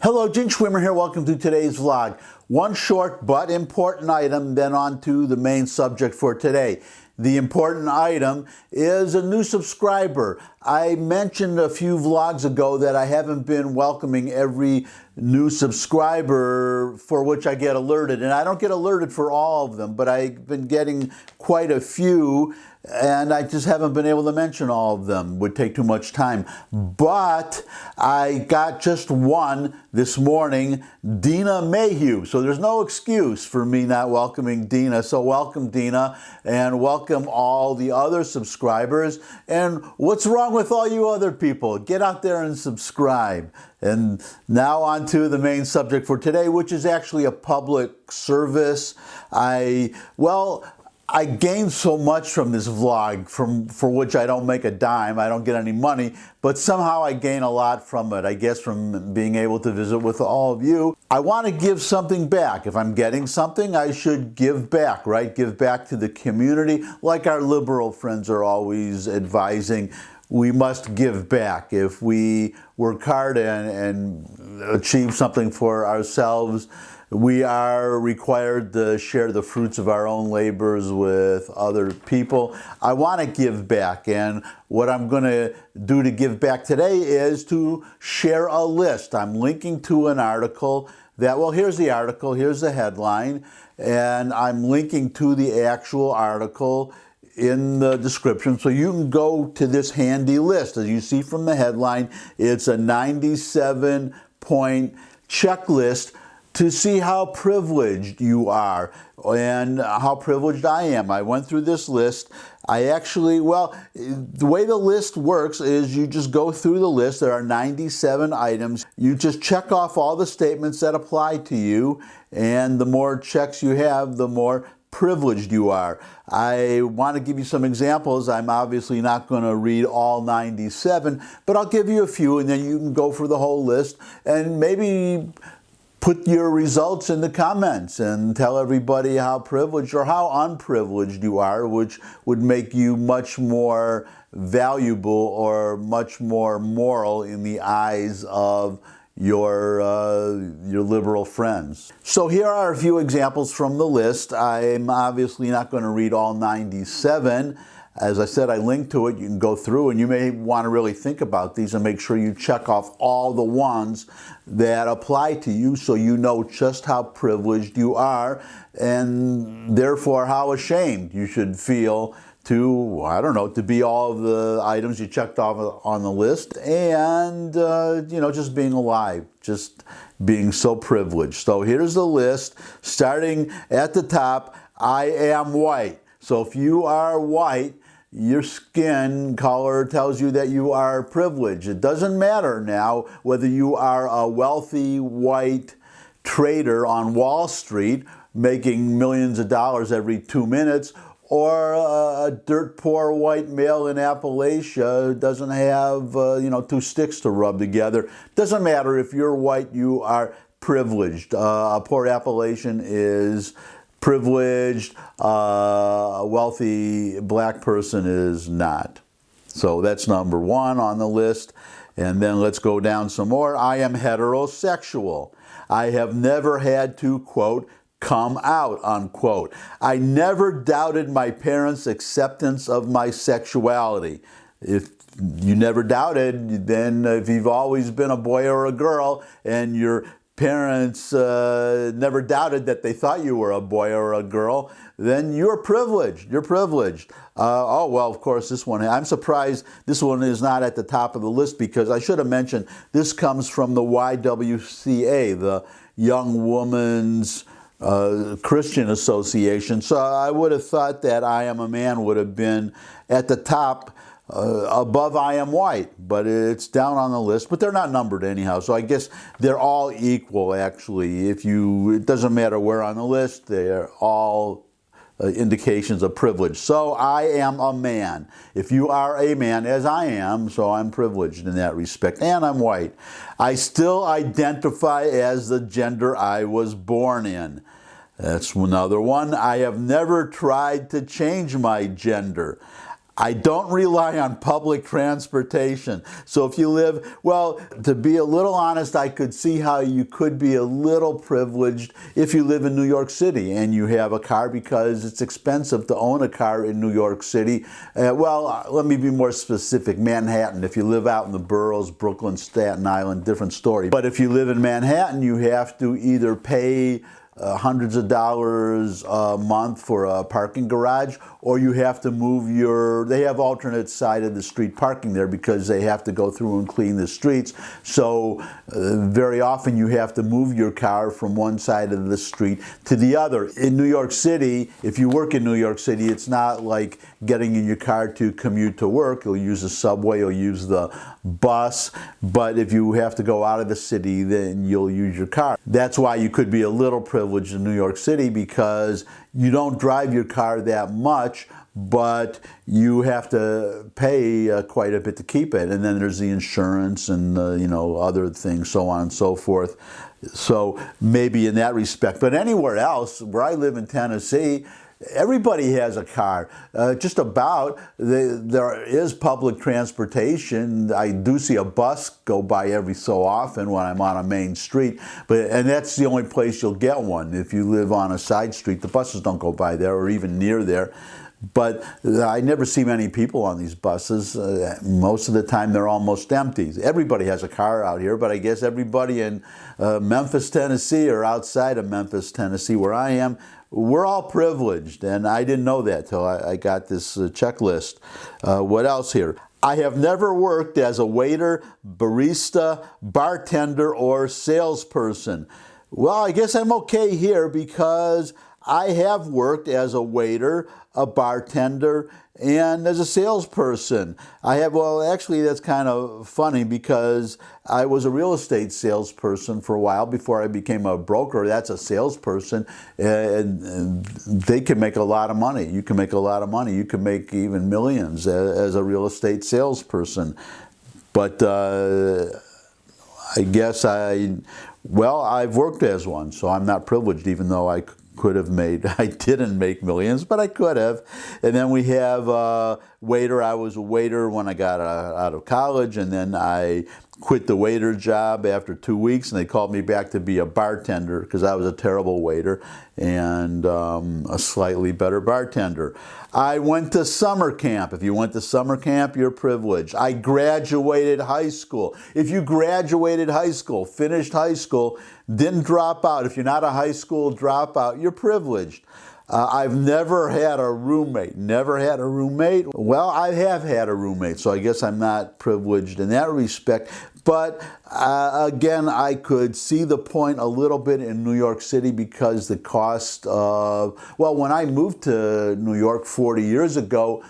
Hello, Gene Schwimmer here. Welcome to today's vlog. One short but important item, then on to the main subject for today. The important item is a new subscriber. I mentioned a few vlogs ago that I haven't been welcoming every new subscriber for which I get alerted. And I don't get alerted for all of them, but I've been getting quite a few, and I just haven't been able to mention all of them. It would take too much time. But I got just one this morning, Dina Mayhew. So there's no excuse for me not welcoming Dina. So welcome, Dina, and welcome all the other subscribers. And what's wrong with all you other people? Get out there and subscribe. And now on to the main subject for today, which is actually a public service. I gained so much from this vlog, for which I don't make a dime. I don't get any money, but somehow I gain a lot from it. I guess from being able to visit with all of you. I want to give something back. If I'm getting something, I should give back, right? Give back to the community, like our liberal friends are always advising. We must give back. If we work hard and achieve something for ourselves, we are required to share the fruits of our own labors with other people. I want to give back, and what I'm going to do to give back today is to share a list. I'm linking to an article that, well, here's the article, here's the headline, and I'm linking to the actual article in the description, so you can go to this handy list. As you see from the headline, it's a 97-point checklist to see how privileged you are and how privileged I am. I went through this list. The way the list works is you just go through the list. There are 97 items. You just check off all the statements that apply to you, and the more checks you have, the more privileged you are. I want to give you some examples. I'm obviously not going to read all 97, but I'll give you a few, and then you can go for the whole list and maybe put your results in the comments and tell everybody how privileged or how unprivileged you are, which would make you much more valuable or much more moral in the eyes of your liberal friends. So here are a few examples from the list. I'm obviously not going to read all 97. As I said, I linked to it. You can go through, and you may want to really think about these and make sure you check off all the ones that apply to you, so you know just how privileged you are, and therefore how ashamed you should feel to, I don't know, to be all of the items you checked off on the list, and just being alive, just being so privileged. So here's the list, starting at the top. I am white. So if you are white, your skin color tells you that you are privileged. It doesn't matter now whether you are a wealthy white trader on Wall Street making millions of dollars every 2 minutes, or a dirt poor white male in Appalachia who doesn't have 2 sticks to rub together. Doesn't matter if you're white, you are privileged. A poor Appalachian is privileged. A wealthy black person is not. So that's number one on the list. And then let's go down some more. I am heterosexual. I have never had to, quote, come out, unquote. I never doubted my parents' acceptance of my sexuality. If you never doubted, then if you've always been a boy or a girl and your parents never doubted that they thought you were a boy or a girl, then you're privileged. You're privileged. Of course, this one, I'm surprised this one is not at the top of the list, because I should have mentioned this comes from the YWCA, the Young Women's Christian Association. So I would have thought that I am a man would have been at the top, above I am white, but it's down on the list, but they're not numbered anyhow. So I guess they're all equal, actually. It doesn't matter where on the list, they're all indications of privilege. So I am a man. If you are a man, as I am, so I'm privileged in that respect, and I'm white. I still identify as the gender I was born in. That's another one. I have never tried to change my gender. I don't rely on public transportation. So if you live, well, to be a little honest, I could see how you could be a little privileged if you live in New York City and you have a car, because it's expensive to own a car in New York City. Let me be more specific. Manhattan, if you live out in the boroughs, Brooklyn, Staten Island, different story. But if you live in Manhattan, you have to either pay hundreds of dollars a month for a parking garage, or you have to move they have alternate side of the street parking there because they have to go through and clean the streets. So very often you have to move your car from one side of the street to the other. In New York City, if you work in New York City, it's not like getting in your car to commute to work. You'll use the subway, you'll use the bus, but if you have to go out of the city, then you'll use your car. That's why you could be a little privileged in New York City, because you don't drive your car that much, but you have to pay quite a bit to keep it. And then there's the insurance and other things, so on and so forth. So maybe in that respect. But anywhere else, where I live in Tennessee, everybody has a car. Just about. There is public transportation. I do see a bus go by every so often when I'm on a main street, and that's the only place you'll get one. If you live on a side street, the buses don't go by there or even near there. But I never see many people on these buses. Most of the time they're almost empty. Everybody has a car out here, but I guess everybody in Memphis, Tennessee, or outside of Memphis, Tennessee, where I am, we're all privileged, and I didn't know that till I got this checklist. What else here? I have never worked as a waiter, barista, bartender, or salesperson. Well, I guess I'm okay here because I have worked as a waiter, a bartender, and as a salesperson. Actually that's kind of funny because I was a real estate salesperson for a while before I became a broker. That's a salesperson, and they can make a lot of money. You can make a lot of money. You can make even millions as a real estate salesperson. But I guess I've worked as one, so I'm not privileged, even though I didn't make millions, but I could have. And then we have waiter. I was a waiter when I got out of college, and then I quit the waiter job after 2 weeks, and they called me back to be a bartender because I was a terrible waiter and a slightly better bartender. I went to summer camp. If you went to summer camp, you're privileged. I graduated high school. If you graduated high school, finished high school, didn't drop out, if you're not a high school dropout, you're privileged. I've never had a roommate. Never had a roommate. Well, I have had a roommate, so I guess I'm not privileged in that respect. But again, I could see the point a little bit in New York City because the cost of, when I moved to New York 40 years ago,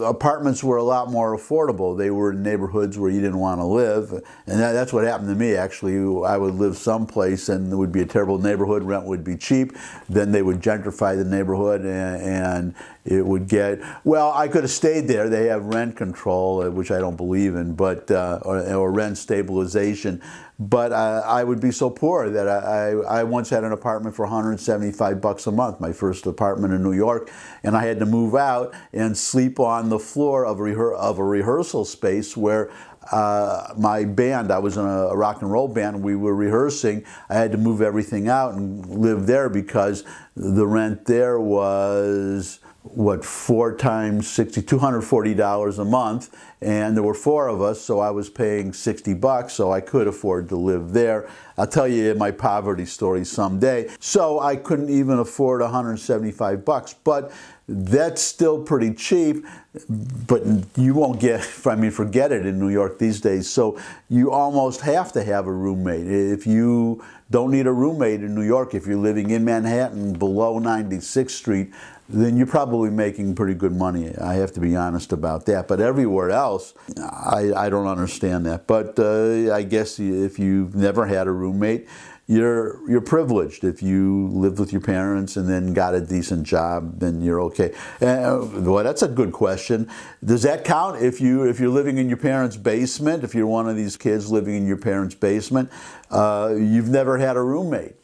apartments were a lot more affordable. They were in neighborhoods where you didn't want to live, and that's what happened to me. Actually, I would live someplace and it would be a terrible neighborhood, rent would be cheap, then they would gentrify the neighborhood and it would get, I could have stayed there. They have rent control, which I don't believe in, but or rent stabilization. But I would be so poor that I once had an apartment for $175 a month, my first apartment in New York, and I had to move out and sleep on the floor of a rehearsal space where my band, I was in a rock and roll band, we were rehearsing. I had to move everything out and live there because the rent there was 4 times 60, $240 a month, and there were 4 of us, so I was paying $60, so I could afford to live there. I'll tell you my poverty story someday. So I couldn't even afford $175, but that's still pretty cheap, but you won't get, forget it in New York these days. So you almost have to have a roommate. If you don't need a roommate in New York, if you're living in Manhattan below 96th Street, then you're probably making pretty good money. I have to be honest about that. But everywhere else, I don't understand that. But I guess if you've never had a roommate, you're privileged. If you lived with your parents and then got a decent job, then you're okay. That's a good question. Does that count if you're living in your parents' basement? If you're one of these kids living in your parents' basement, you've never had a roommate.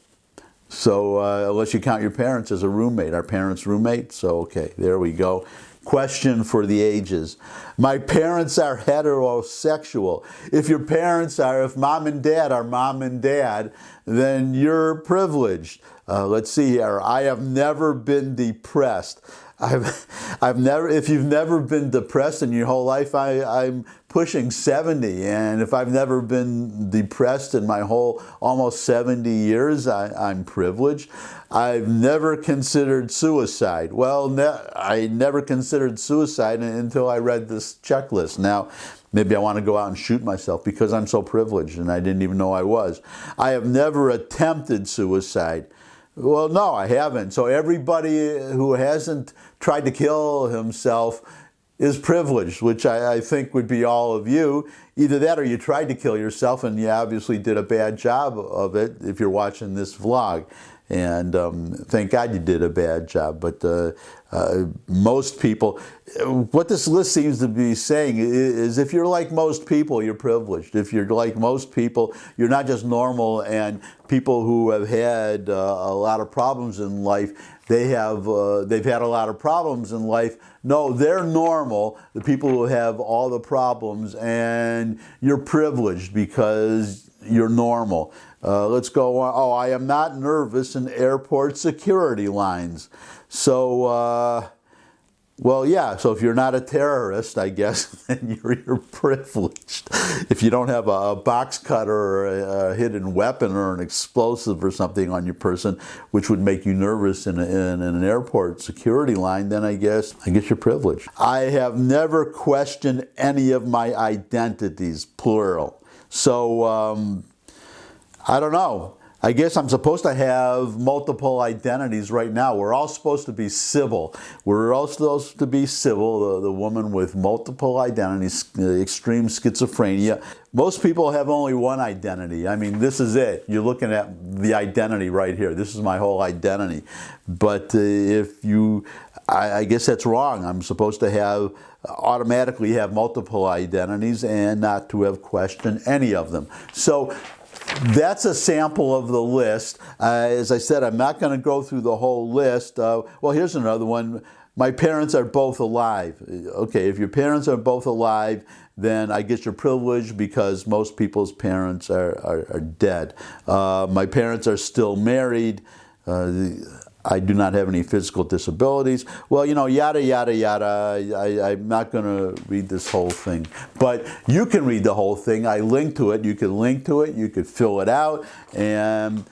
So unless you count your parents as a roommate, our parents' roommate. So okay, there we go. question for the ages. My parents are heterosexual. If mom and dad are mom and dad, then you're privileged. Let's see here. I have never been depressed. If you've never been depressed in your whole life, I'm pushing 70, and if I've never been depressed in my whole almost 70 years, I'm privileged. I've never considered suicide. Well, I never considered suicide until I read this checklist. Now, maybe I want to go out and shoot myself because I'm so privileged and I didn't even know I was. I have never attempted suicide. Well, no, I haven't. So everybody who hasn't tried to kill himself is privileged, which I think would be all of you. Either that or you tried to kill yourself and you obviously did a bad job of it if you're watching this vlog. And thank God you did a bad job. But most people, what this list seems to be saying is if you're like most people, you're privileged. If you're like most people, you're not just normal, and people who have had a lot of problems in life, they've had a lot of problems in life. No, they're normal, the people who have all the problems, and you're privileged because you're normal. Let's go on. Oh, I am not nervous in airport security lines. So, well, yeah, so if you're not a terrorist, I guess, then you're privileged. If you don't have a box cutter or a hidden weapon or an explosive or something on your person, which would make you nervous in an airport security line, then I guess you're privileged. I have never questioned any of my identities, plural. So, I don't know. I guess I'm supposed to have multiple identities right now. We're all supposed to be civil. We're all supposed to be civil, the woman with multiple identities, extreme schizophrenia. Most people have only one identity. I mean, this is it. You're looking at the identity right here. This is my whole identity. But I guess that's wrong. I'm supposed to automatically have multiple identities and not to have questioned any of them. So that's a sample of the list. As I said, I'm not going to go through the whole list. Well, here's another one. My parents are both alive. Okay, if your parents are both alive, then I guess you're privileged because most people's parents are dead. My parents are still married. I do not have any physical disabilities. Well, yada, yada, yada. I'm not going to read this whole thing. But you can read the whole thing. I linked to it. You can link to it. You could fill it out. And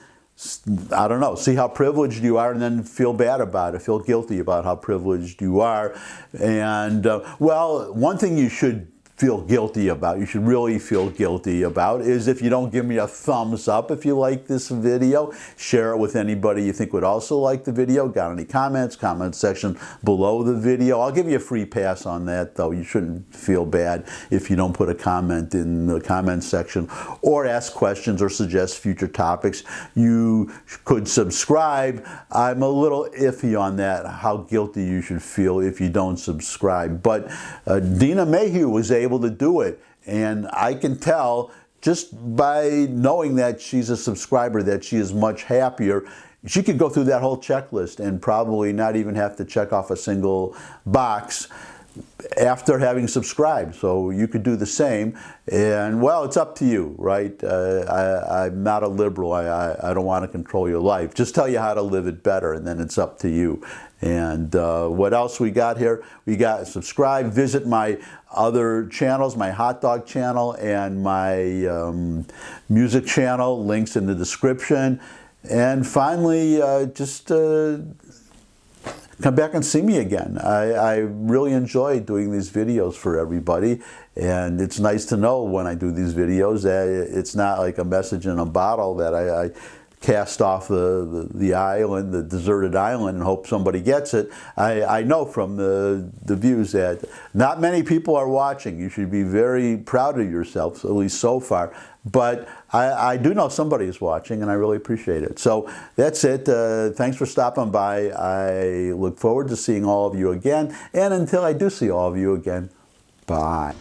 I don't know, see how privileged you are and then feel bad about it. Feel guilty about how privileged you are. And, well, one thing you should feel guilty about, you should really feel guilty about, is if you don't give me a thumbs up if you like this video. Share it with anybody you think would also like the video. Got any comments? Comment section below the video. I'll give you a free pass on that, though. You shouldn't feel bad if you don't put a comment in the comment section or ask questions or suggest future topics. You could subscribe. I'm a little iffy on that, how guilty you should feel if you don't subscribe. But Dina Mayhew was able to do it, and I can tell just by knowing that she's a subscriber that she is much happier. She could go through that whole checklist and probably not even have to check off a single box after having subscribed. So you could do the same, and well, it's up to you, right? I'm not a liberal. I don't want to control your life. Just tell you how to live it better, and then it's up to you. And what else we got here? We got subscribe, visit my other channels, my hot dog channel and my music channel, links in the description. And finally, just come back and see me again. I really enjoy doing these videos for everybody, and it's nice to know when I do these videos that it's not like a message in a bottle that I cast off the island, the deserted island, and hope somebody gets it. I know from the views that not many people are watching. You should be very proud of yourself, at least so far. But I do know somebody is watching, and I really appreciate it. So that's it. Thanks for stopping by. I look forward to seeing all of you again. And until I do see all of you again, bye.